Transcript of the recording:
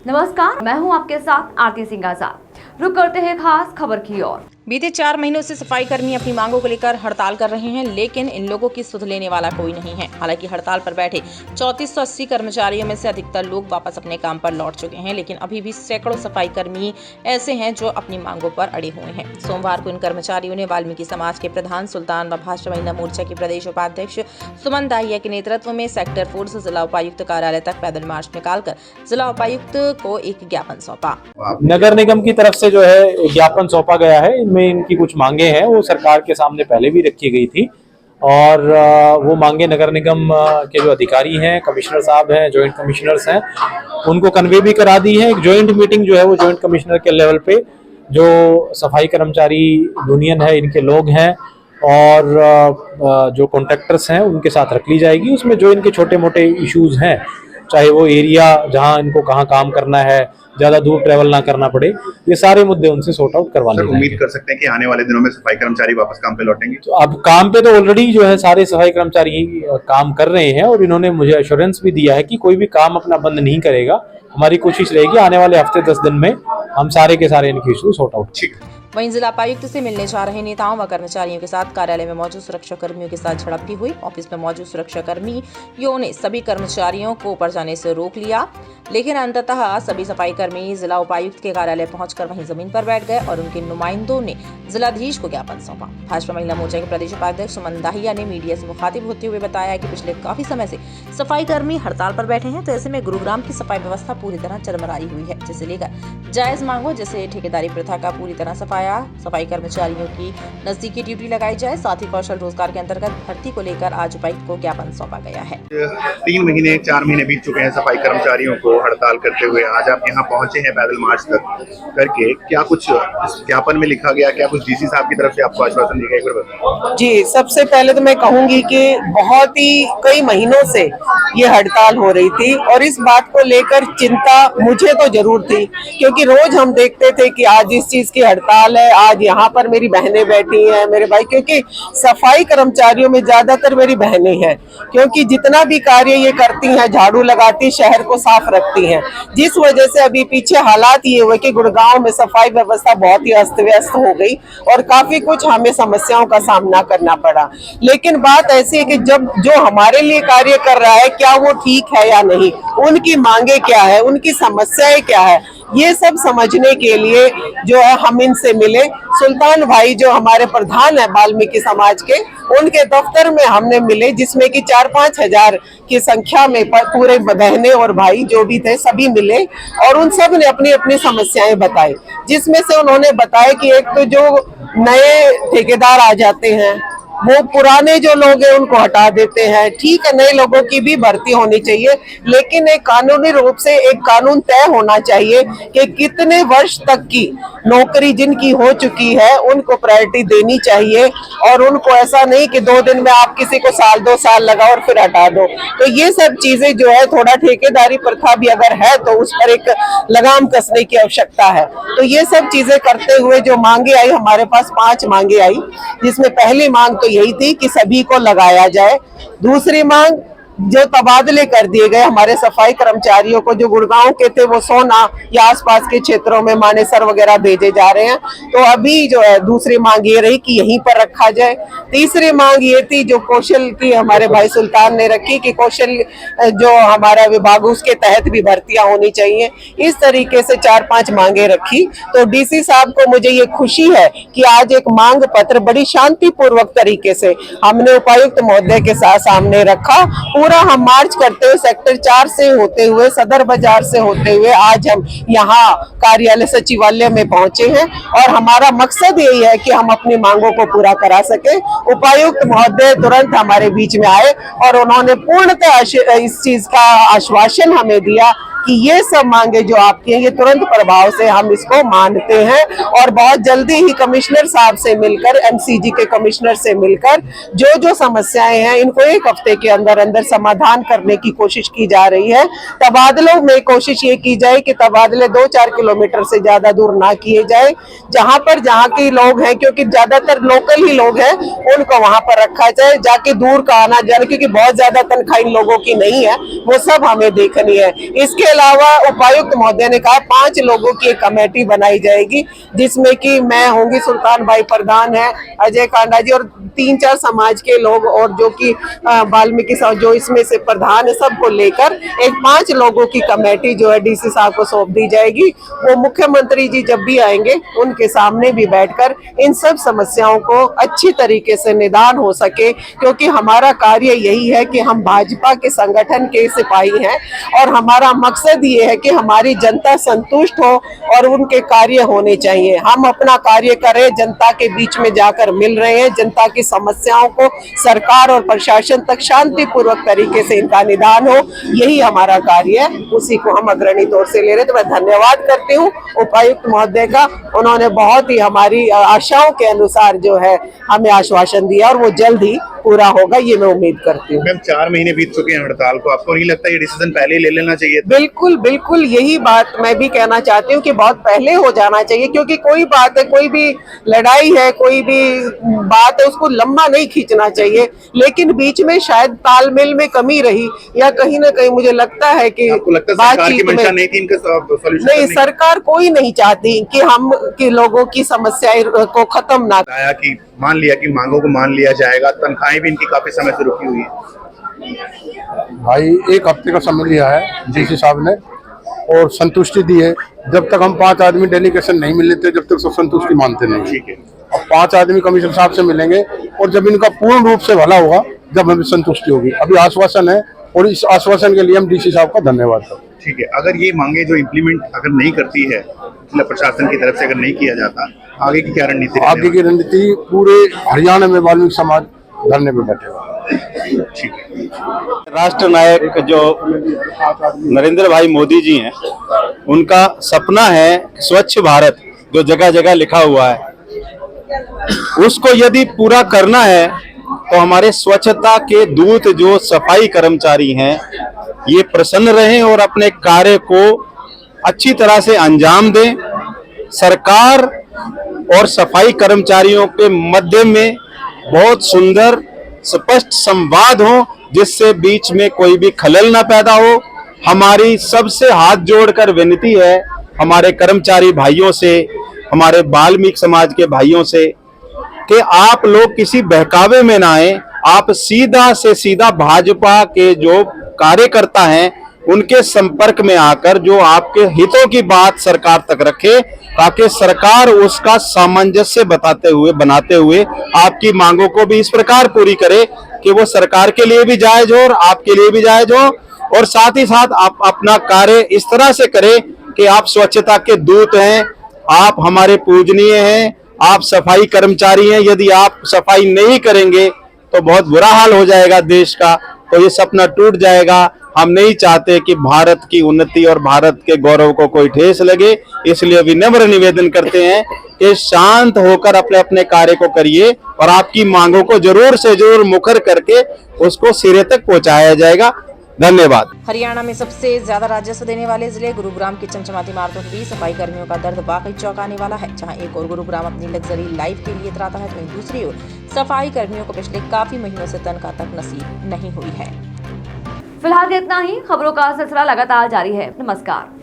नमस्कार, मैं हूं आपके साथ आरती सिंह आजाद। रुक करते हैं खास खबर की ओर। बीते 4 महीनों से सफाई कर्मी अपनी मांगों को लेकर हड़ताल कर रहे हैं, लेकिन इन लोगों की सुध लेने वाला कोई नहीं है। हालांकि हड़ताल पर बैठे 3480 कर्मचारियों में से अधिकतर लोग वापस अपने काम पर लौट चुके हैं, लेकिन अभी भी सैकड़ों सफाई कर्मी ऐसे हैं जो अपनी मांगों पर अड़े हुए हैं। सोमवार को इन कर्मचारियों ने वाल्मीकि समाज के प्रधान सुल्तान व भाजपा महिला मोर्चा के प्रदेश उपाध्यक्ष सुमन दाहिया के नेतृत्व में सेक्टर 4 से जिला उपायुक्त कार्यालय तक पैदल मार्च निकालकर जिला उपायुक्त को एक ज्ञापन सौंपा। नगर निगम की तरफ से जो है ज्ञापन सौंपा गया है। इनमें इनकी कुछ मांगे हैं, वो सरकार के सामने पहले भी रखी गई थी और वो मांगे नगर निगम के जो अधिकारी हैं, कमिश्नर साहब हैं, जॉइंट कमिश्नर्स हैं, उनको कन्वे भी करा दी है। एक जॉइंट मीटिंग जो है वो जॉइंट कमिश्नर के लेवल पे जो सफाई कर्मचारी यूनियन है, इनके लोग हैं और जो कॉन्ट्रैक्टर्स हैं उनके साथ रख ली जाएगी। उसमें जो इनके छोटे मोटे इश्यूज हैं, चाहे वो एरिया जहां इनको कहां काम करना है, ज्यादा दूर ट्रेवल ना करना पड़े, ये सारे मुद्दे उनसे सॉर्ट आउट करवा लेंगे। उम्मीद कर सकते हैं कि आने वाले दिनों में सफाई कर्मचारी वापस काम पे लौटेंगे। तो अब काम पे तो ऑलरेडी जो है सारे सफाई कर्मचारी काम कर रहे हैं और इन्होंने मुझे एश्योरेंस भी दिया है कि कोई भी काम अपना बंद नहीं करेगा। हमारी कोशिश रहेगी आने वाले हफ्ते 10 दिन में हम सारे के सारे इनके इशू सॉर्ट आउट। ठीक है। वहीं जिला उपायुक्त से मिलने जा रहे नेताओं व कर्मचारियों के साथ कार्यालय में मौजूद सुरक्षा कर्मियों के साथ झड़प भी हुई। ऑफिस में मौजूद सुरक्षा कर्मियों ने सभी कर्मचारियों को ऊपर जाने से रोक लिया, लेकिन अंततः सभी सफाई कर्मी जिला उपायुक्त के कार्यालय पहुंचकर वहीं जमीन पर बैठ गए और उनके नुमाइंदों ने जिलाधीश को ज्ञापन सौंपा। भाजपा महिला मोर्चा के प्रदेश उपाध्यक्ष सुमन दाहिया ने मीडिया से मुखातिब होते हुए बताया कि पिछले काफी समय से सफाई कर्मी हड़ताल पर बैठे हैं, तो ऐसे में गुरुग्राम की सफाई व्यवस्था पूरी तरह चरमराई हुई है, जिसे लेकर जायज मांगों जैसे ठेकेदारी प्रथा का पूरी तरह सफाई कर्मचारियों की नजदीकी ड्यूटी लगाई जाए। साथ ही कौशल रोजगार के अंतर्गत भर्ती को लेकर आज उपायुक्त को ज्ञापन सौंपा गया है। 3 महीने 4 महीने बीत चुके हैं सफाई कर्मचारियों को हड़ताल करते हुए। आज आप यहाँ पहुंचे हैं पैदल मार्च तक करके, क्या कुछ इस ज्ञापन में लिखा गया, क्या कुछ डीसी साहब की तरफ से आपको आश्वासन दिया गया? जी, सबसे पहले तो मैं कहूंगी कि बहुत ही कई महीनों से ये हड़ताल हो रही थी और इस बात को लेकर चिंता मुझे तो जरूर थी, क्योंकि रोज हम देखते थे कि आज इस चीज की हड़ताल है, आज यहाँ पर मेरी बहनें बैठी हैं, मेरे भाई, क्योंकि सफाई कर्मचारियों में ज्यादातर मेरी बहनें हैं, क्योंकि जितना भी कार्य ये करती हैं, झाड़ू लगाती, शहर को साफ रखती हैं, जिस वजह से अभी पीछे हालात ये हुए कि गुड़गांव में सफाई व्यवस्था बहुत ही अस्त व्यस्त हो गई और काफी कुछ हमें समस्याओं का सामना करना पड़ा। लेकिन बात ऐसी है कि जब जो हमारे लिए कार्य कर रहा है, क्या वो ठीक है या नहीं, उनकी मांगे क्या है, उनकी समस्याएं क्या है, ये सब समझने के लिए जो है हम इनसे मिले। सुल्तान भाई जो हमारे प्रधान है वाल्मीकि समाज के, उनके दफ्तर में हमने मिले, जिसमें कि 4-5 हजार की संख्या में पूरे बहनें और भाई जो भी थे सभी मिले और उन सब ने अपनी अपनी समस्याएं बताई, जिसमें से उन्होंने बताया कि एक तो जो नए ठेकेदार आ जाते हैं वो पुराने जो लोग हैं उनको हटा देते हैं। ठीक है, नए लोगों की भी भर्ती होनी चाहिए, लेकिन एक कानूनी रूप से एक कानून तय होना चाहिए कि कितने वर्ष तक की नौकरी जिनकी हो चुकी है उनको प्रायोरिटी देनी चाहिए और उनको ऐसा नहीं कि 2 दिन में आप किसी को 1-2 साल लगाओ और फिर हटा दो। तो ये सब चीजें जो है, थोड़ा ठेकेदारी प्रथा भी अगर है तो उस पर एक लगाम कसने की आवश्यकता है। तो ये सब चीजें करते हुए जो मांगे आई, हमारे पास 5 मांगे आई, जिसमें पहली मांग तो यही थी कि सभी को लगाया जाए। दूसरी मांग जो तबादले कर दिए गए हमारे सफाई कर्मचारियों को, जो गुड़गांव के थे वो सोना या आसपास के क्षेत्रों में मानेसर वगैरह भेजे जा रहे हैं, तो अभी जो है दूसरी मांग ये रही कि यहीं पर रखा जाए। तीसरी मांग ये थी जो कौशल की हमारे भाई सुल्तान ने रखी कि कौशल जो हमारा विभाग उसके तहत भी भर्तियां होनी चाहिए। इस तरीके से 4-5 मांगे रखी। तो डीसी साहब को मुझे ये खुशी है कि आज एक मांग पत्र बड़ी शांतिपूर्वक तरीके से हमने उपायुक्त महोदय के साथ सामने रखा। पूरा हम मार्च करते हुए सेक्टर 4 से होते हुए, सदर बाजार से होते हुए आज हम यहाँ कार्यालय सचिवालय में पहुंचे हैं और हमारा मकसद यही है कि हम अपनी मांगों को पूरा करा सके। उपायुक्त महोदय तुरंत हमारे बीच में आए और उन्होंने पूर्णतः इस चीज का आश्वासन हमें दिया कि ये सब मांगे जो आपकी हैं ये तुरंत प्रभाव से हम इसको मानते हैं और बहुत जल्दी ही कमिश्नर साहब से मिलकर, एमसीजी के कमिश्नर से मिलकर जो जो समस्याएं हैं इनको 1 हफ्ते के अंदर अंदर समाधान करने की कोशिश की जा रही है। तबादलों में कोशिश ये की जाए कि तबादले 2-4 किलोमीटर से ज्यादा दूर ना किए जाए। जहां के लोग हैं, क्योंकि ज्यादातर लोकल ही लोग हैं, उनको वहां पर रखा जाए। जाके दूर का आना जाना, क्योंकि बहुत ज्यादा तनख्वाह इन लोगों की नहीं है, वो सब हमें देखनी है। इसके अलावा उपायुक्त महोदय ने कहा 5 लोगों की एक कमेटी बनाई जाएगी, जिसमें कि मैं होंगी, सुल्तान भाई प्रधान है, अजय कांडा जी और 3-4 समाज के लोग और जो कि वाल्मीकि समाज जो इसमें से प्रधान है, सबको लेकर एक 5 लोगों की कमेटी जो है डीसी साहब को सौंप दी जाएगी। वो मुख्यमंत्री जी जब भी आएंगे उनके सामने भी बैठकर इन सब समस्याओं को अच्छी तरीके से निदान हो सके, क्योंकि हमारा कार्य यही है कि हम भाजपा के संगठन के सिपाही हैं और हमारा मकसद ये है कि हमारी जनता संतुष्ट हो और उनके कार्य होने चाहिए। हम अपना कार्य करें, जनता के बीच में जाकर मिल रहे हैं, जनता की समस्याओं को सरकार और प्रशासन तक शांतिपूर्वक तरीके से इनका निदान हो, यही हमारा कार्य है, उसी को हम अग्रणी तौर से ले रहे। तो मैं धन्यवाद करती हूँ उपायुक्त महोदय का, उन्होंने बहुत ही हमारी आशाओं के अनुसार जो है हमें आश्वासन दिया और वो जल्द ही पूरा होगा, ये मैं उम्मीद करती हूँ। मैम 4 महीने बीत चुके हैं हड़ताल को, आपको नहीं लगता ये डिसीजन पहले ही ले लेना चाहिए था? बिल्कुल बिल्कुल, यही बात मैं भी कहना चाहती हूँ कि बहुत पहले हो जाना चाहिए, क्योंकि कोई बात है, कोई भी लड़ाई है, कोई भी बात है, उसको लंबा नहीं खींचना चाहिए। लेकिन बीच में शायद तालमेल में कमी रही या कहीं ना कहीं मुझे लगता है कि आपको लगता है सरकार की मंशा नहीं थी इनका सॉल्यूशन? नहीं, सरकार कोई नहीं चाहती कि हम कि लोगों की समस्याएं को खत्म ना। आया कि मान लिया कि मांगों को मान लिया जाएगा, तनख्वाहें भी इनकी काफी समय से रुकी हुई है। भाई 1 हफ्ते का समय लिया है डीसी साहब ने और संतुष्टि दी है। जब तक हम 5 आदमी डेलीगेशन नहीं मिल लेते, जब तक सब संतुष्टि मानते नहीं। ठीक है, अब 5 आदमी कमिश्नर साहब से मिलेंगे और जब इनका पूर्ण रूप से भला होगा, जब हमें संतुष्टि होगी। अभी आश्वासन है और इस आश्वासन के लिए हम डीसी साहब का धन्यवाद करते हैं। ठीक है। अगर ये मांगे जो इम्प्लीमेंट अगर नहीं करती है जिला प्रशासन की तरफ से, अगर नहीं किया जाता, आगे की क्या रणनीति? आगे की रणनीति पूरे हरियाणा में वाल्मीकि समाज धरने पे बैठेगा। ठीक है। राष्ट्र नायक जो नरेंद्र भाई मोदी जी हैं, उनका सपना है स्वच्छ भारत, जो जगह जगह लिखा हुआ है, उसको यदि पूरा करना है तो हमारे स्वच्छता के दूत जो सफाई कर्मचारी हैं, ये प्रसन्न रहें और अपने कार्य को अच्छी तरह से अंजाम दें। सरकार और सफाई कर्मचारियों के मध्य में बहुत सुंदर स्पष्ट संवाद हो, जिससे बीच में कोई भी खलल ना पैदा हो। हमारी सबसे हाथ जोड़कर विनती है हमारे कर्मचारी भाइयों से, हमारे वाल्मीकि समाज के भाइयों से, कि आप लोग किसी बहकावे में ना आए। आप सीधा से सीधा भाजपा के जो कार्यकर्ता हैं उनके संपर्क में आकर जो आपके हितों की बात सरकार तक रखे, ताकि सरकार उसका सामंजस्य बनाते हुए आपकी मांगों को भी इस प्रकार पूरी करे कि वो सरकार के लिए भी जायज हो और आपके लिए भी जायज हो, और साथ ही साथ आप अपना कार्य इस तरह से करें कि आप स्वच्छता के दूत हैं, आप हमारे पूजनीय हैं, आप सफाई कर्मचारी हैं। यदि आप सफाई नहीं करेंगे तो बहुत बुरा हाल हो जाएगा देश का, तो ये सपना टूट जाएगा। हम नहीं चाहते कि भारत की उन्नति और भारत के गौरव को कोई ठेस लगे, इसलिए विनम्र निवेदन करते हैं कि शांत होकर अपने अपने कार्य को करिए और आपकी मांगों को जरूर से जरूर मुखर करके उसको सिरे तक पहुंचाया जाएगा। धन्यवाद। हरियाणा में सबसे ज्यादा राजस्व देने वाले जिले गुरुग्राम की चमचमाती इमारतों के बीच सफाई कर्मियों का दर्द वाकई चौंकाने वाला है। जहां एक और गुरुग्राम अपनी लग्जरी लाइफ के लिए इतराता है, तो वहीं दूसरी ओर सफाई कर्मियों को पिछले काफी महीनों से तनख्वाह तक नसीब नहीं हुई है। फिलहाल इतना ही। खबरों का सिलसिला लगातार जारी है। नमस्कार।